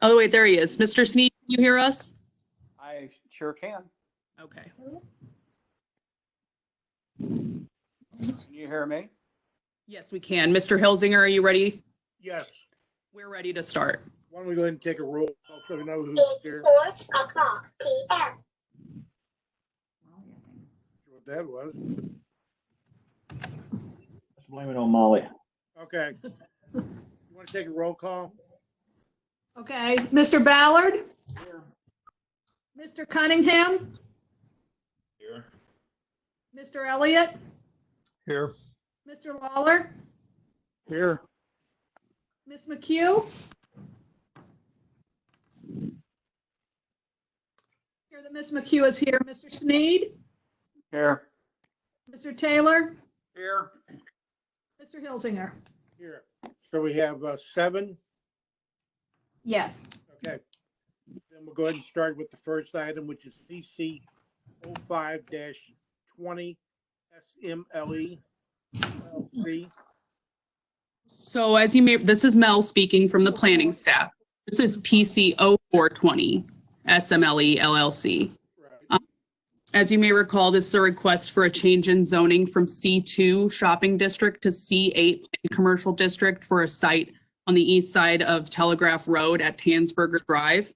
Oh, wait, there he is. Mr. Sneed, can you hear us? I sure can. Okay. Can you hear me? Yes, we can. Mr. Hilsinger, are you ready? Yes. We're ready to start. Why don't we go ahead and take a roll call so we know who's here? 4:00 p.m. What that was. Let's blame it on Molly. Okay. You want to take a roll call? Okay, Mr. Ballard? Here. Mr. Cunningham? Here. Mr. Elliott? Here. Mr. Lawler? Here. Ms. McHugh? Hear that Ms. McHugh is here. Mr. Sneed? Here. Mr. Taylor? Here. Mr. Hilsinger? Here. So we have 7. Yes. Okay. Then we'll go ahead and start with the first item, which is CC 05-20 SMLE L.L.C. So as you may, this is Mel speaking from the planning staff. This is PC 0420 SMLE LLC. Right. As you may recall, this is a request for a change in zoning from C2 shopping district to C8 commercial district for a site on the east side of Telegraph Road at Tanzberger Drive.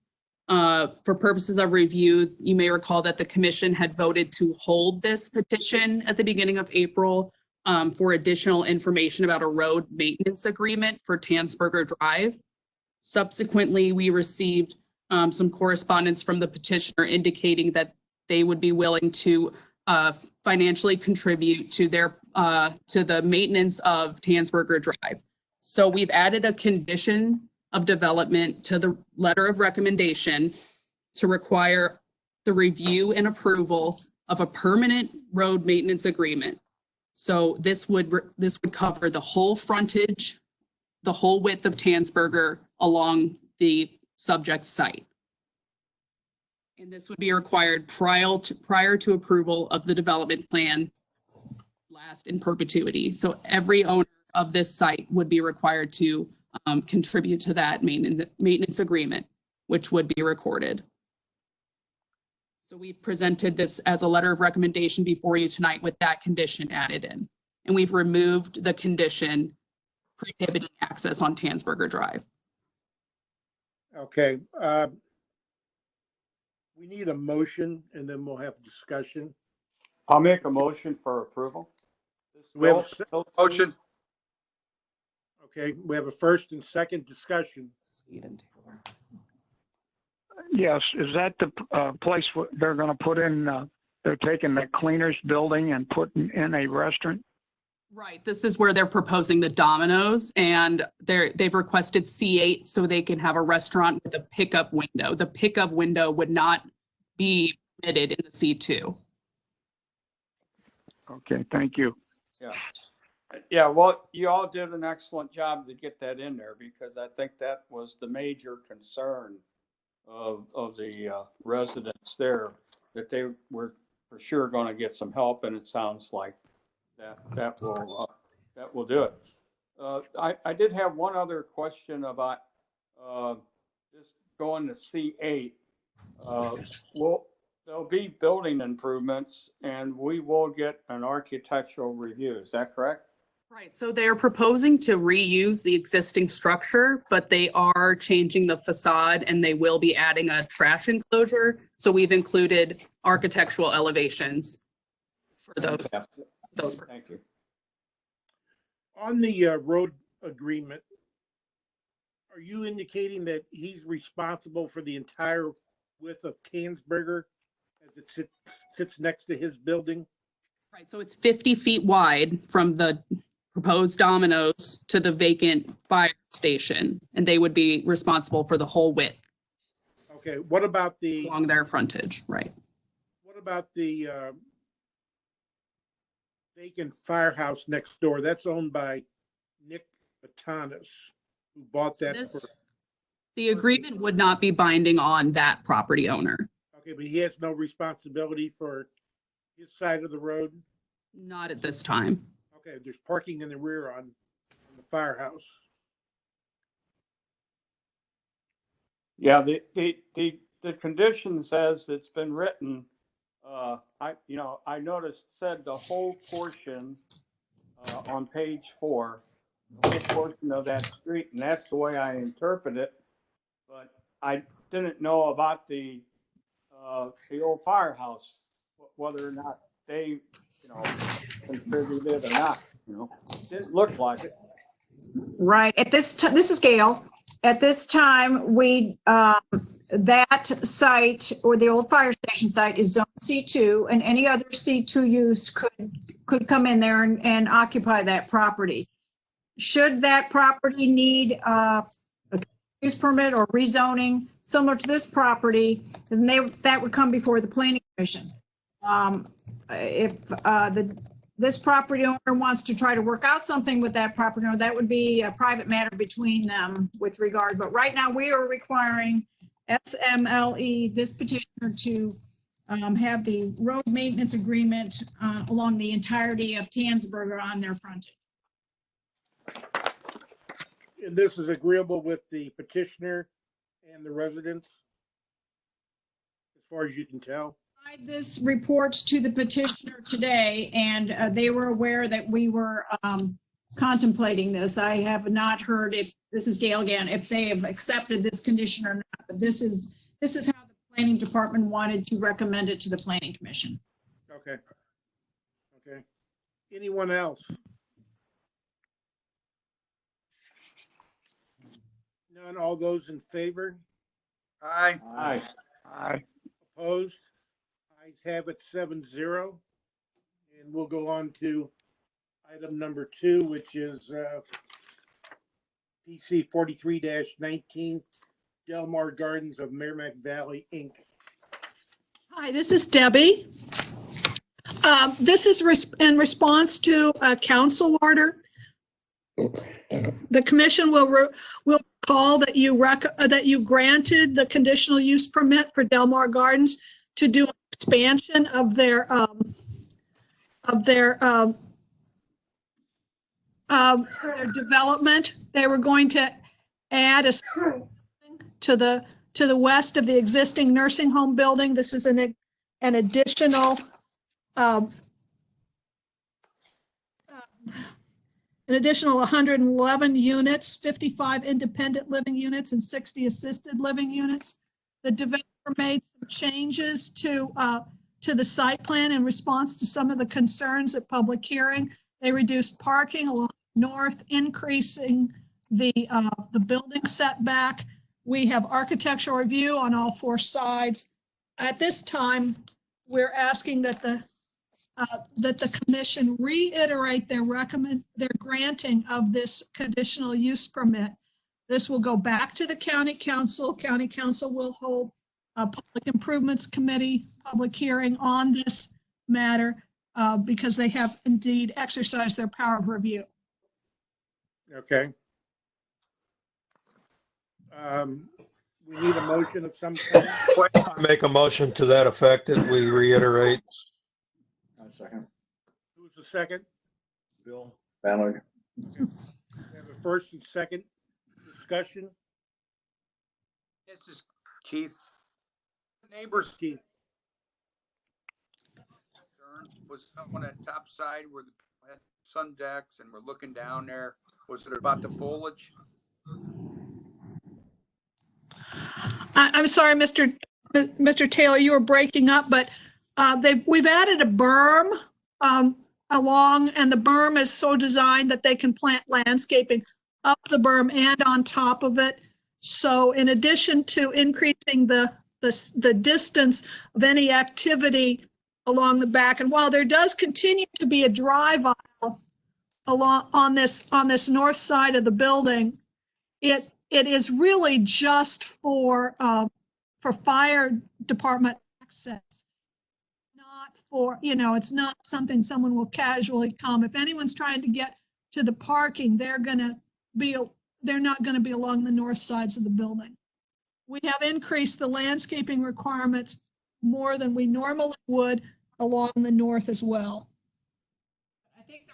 For purposes of review, you may recall that the commission had voted to hold this petition at the beginning of April for additional information about a road maintenance agreement for Tanzberger Drive. Subsequently, we received some correspondence from the petitioner indicating that they would be willing to financially contribute to their to the maintenance of Tanzberger Drive. So we've added a condition of development to the letter of recommendation to require the review and approval of a permanent road maintenance agreement. So this would cover the whole frontage, the whole width of Tanzberger along the subject site. And this would be required prior to approval of the development plan, last in perpetuity. So every owner of this site would be required to contribute to that maintenance agreement, which would be recorded. So we've presented this as a letter of recommendation before you tonight with that condition added in. And we've removed the condition prohibiting access on Tanzberger Drive. Okay. We need a motion and then we'll have discussion. I'll make a motion for approval. We have a Motion. Okay, we have a first and second discussion. Yes, is that the place they're going to put in, they're taking the cleaners building and putting in a restaurant? Right, this is where they're proposing the Domino's, and they've requested C8 so they can have a restaurant with a pickup window. The pickup window would not be permitted in the C2. Okay, thank you. Yeah. Yeah, well, you all did an excellent job to get that in there because I think that was the major concern of the residents there, that they were for sure going to get some help, and it sounds like that will do it. I did have one other question about just going to C8. Well, there'll be building improvements, and we will get an architectural review. Is that correct? Right, so they're proposing to reuse the existing structure, but they are changing the facade and they will be adding a trash enclosure. So we've included architectural elevations for those. Thank you. On the road agreement, are you indicating that he's responsible for the entire width of Tanzberger as it sits next to his building? Right, so it's 50 feet wide from the proposed Domino's to the vacant fire station, and they would be responsible for the whole width Okay, what about the along their frontage, right? what about the vacant firehouse next door? That's owned by Nick Batanis, who bought that for. The agreement would not be binding on that property owner. Okay, but he has no responsibility for his side of the road? Not at this time. Okay, there's parking in the rear on the firehouse. Yeah, the condition says it's been written, I noticed said the whole portion, on page 4, the whole portion of that street, and that's the way I interpret it. But I didn't know about the old firehouse, whether or not they, contributed or not, didn't look like it. Right. At this time, this is Gail. At this time, that site or the old fire station site is zone C2, and any other C2 use could come in there and occupy that property. Should that property need a use permit or rezoning similar to this property, then that would come before the planning commission. If this property owner wants to try to work out something with that property owner, that would be a private matter between them with regard. But right now, we are requiring SMLE, this petitioner, to have the road maintenance agreement along the entirety of Tanzberger on their frontage. And this is agreeable with the petitioner and the residents, as far as you can tell? This reports to the petitioner today, and they were aware that we were contemplating this. I have not heard if, this is Gail again, if they have accepted this condition or not, but this is how the planning department wanted to recommend it to the planning commission. Okay. Okay. Anyone else? None. All those in favor? Aye. Aye. Opposed? Ayes have it 7-0. And we'll go on to item number 2, which is PC 43-19, Delmar Gardens of Meramec Valley, Inc. Hi, this is Debbie. This is in response to a council order. The commission will recall that you granted the conditional use permit for Delmar Gardens to do an expansion of their development. They were going to add a to the west of the existing nursing home building. This is an additional an additional 111 units, 55 independent living units and 60 assisted living units. The developer made some changes to the site plan in response to some of the concerns at public hearing. They reduced parking along north, increasing the building setback. We have architectural review on all 4 sides. At this time, we're asking that the commission reiterate their granting of this conditional use permit. This will go back to the county council. County council will hold a public improvements committee public hearing on this matter because they have indeed exercised their power of review. Okay. We need a motion of some kind. Make a motion to that effect that we reiterate. Second. Who's the second? Bill Ballard. We have a first and second discussion. This is Keith. Neighbors Keith. was someone at top side where the had sun decks and we're looking down there. Was it about the foliage? I'm sorry, Mr. Taylor, you were breaking up, but we've added a berm along, and the berm is so designed that they can plant landscaping up the berm and on top of it. So in addition to increasing the distance of any activity along the back, and while there does continue to be a drive aisle along on this north side of the building, it is really just for fire department access, not for, it's not something someone will casually come. If anyone's trying to get to the parking, they're not going to be along the north sides of the building. We have increased the landscaping requirements more than we normally would along the north as well. I think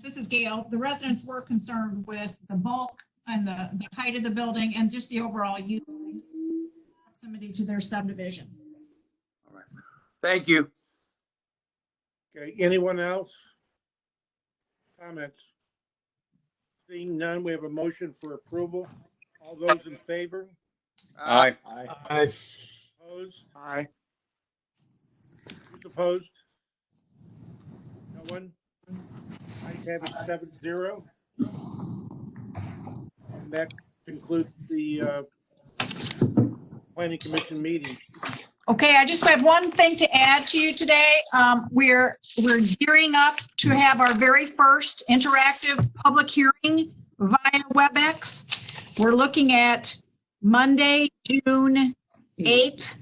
this is Gail. The residents were concerned with the bulk and the height of the building and just the overall use. proximity to their subdivision. All right. Thank you. Okay, anyone else? Comments? Seeing none, we have a motion for approval. All those in favor? Aye. Aye. Aye. Opposed? Aye. Who's opposed? No one? Ayes have it 7-0. And that concludes the planning commission meeting. Okay, I just have one thing to add to you today. We're gearing up to have our very first interactive public hearing via Webex. We're looking at Monday, June 8th,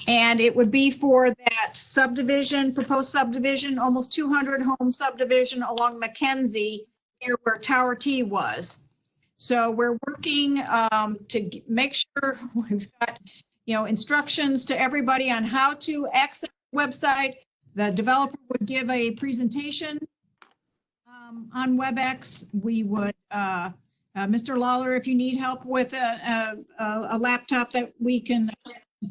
and it would be for that subdivision, proposed subdivision, almost 200 home subdivision along Mackenzie, near where Tower T was. So we're working to make sure we've got, instructions to everybody on how to access the website. The developer would give a presentation on WebEx. We would, Mr. Lawler, if you need help with a laptop that we can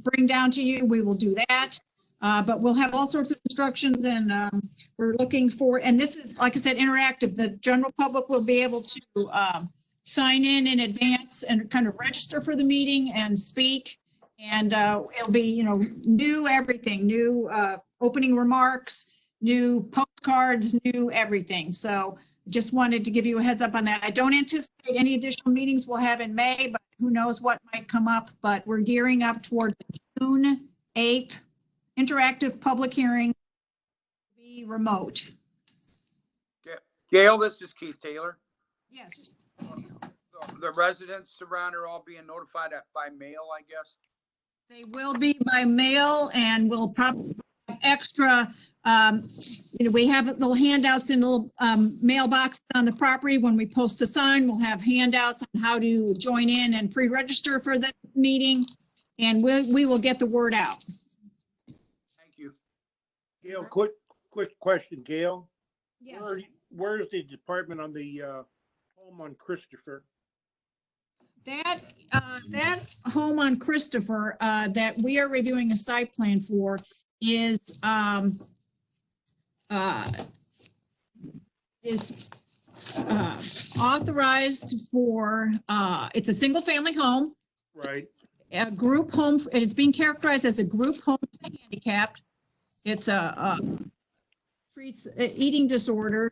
bring down to you, we will do that. But we'll have all sorts of instructions, and we're looking for, and this is, like I said, interactive. The general public will be able to sign in advance and kind of register for the meeting and speak. And it'll be, new everything, new opening remarks, new postcards, new everything. So just wanted to give you a heads up on that. I don't anticipate any additional meetings we'll have in May, but who knows what might come up. But we're gearing up toward the June 8th interactive public hearing to be remote. Gail, this is Keith Taylor. Yes. The residents around are all being notified by mail, I guess. They will be by mail, and we'll probably have extra, we have little handouts in little mailboxes on the property. When we post the sign, we'll have handouts on how to join in and pre-register for the meeting, and we will get the word out. Thank you. Gail, quick question, Gail. Yes. Where's the department on the home on Christopher? That home on Christopher that we are reviewing a site plan for is authorized for, it's a single family home. Right. A group home, it is being characterized as a group home for the handicapped. It's treats eating disorder.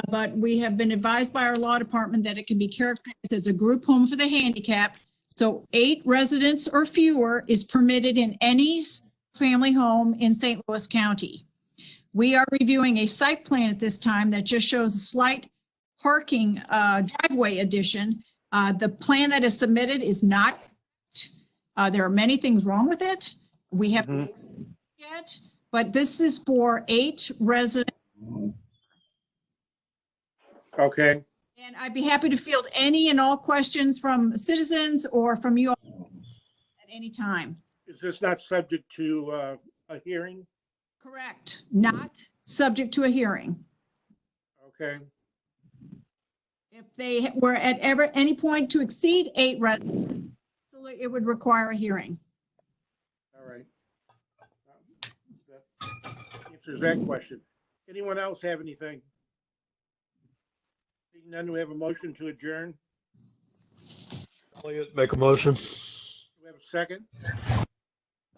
But we have been advised by our law department that it can be characterized as a group home for the handicapped. So 8 residents or fewer is permitted in any family home in St. Louis County. We are reviewing a site plan at this time that just shows a slight parking driveway addition. The plan that is submitted is not, there are many things wrong with it. We haven't yet, but this is for 8 residents. Okay. And I'd be happy to field any and all questions from citizens or from you all at any time. Is this not subject to a hearing? Correct. Not subject to a hearing. Okay. If they were at any point to exceed 8 residents, so it would require a hearing. All right. That answers that question. Anyone else have anything? Seeing none, we have a motion to adjourn. Elliott, make a motion. Do we have a second?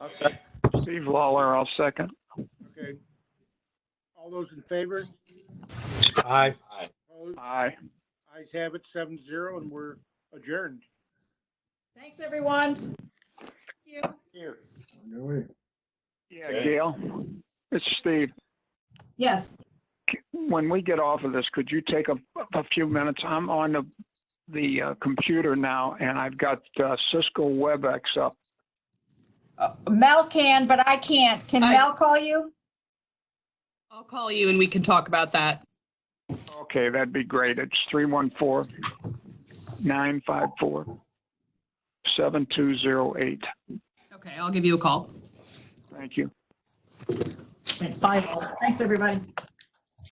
I'll second. Steve Lawler, I'll second. Okay. All those in favor? Aye. Opposed? Aye. Ayes have it 7-0, and we're adjourned. Thanks, everyone. Thank you. Here. Yeah, Gail, it's Steve. Yes. When we get off of this, could you take a few minutes? I'm on the computer now, and I've got Cisco WebEx up. Mel can, but I can't. Can Mel call you? I'll call you and we can talk about that. Okay, that'd be great. It's 314-954-7208. Okay, I'll give you a call. Thank you. Bye. Thanks, everybody.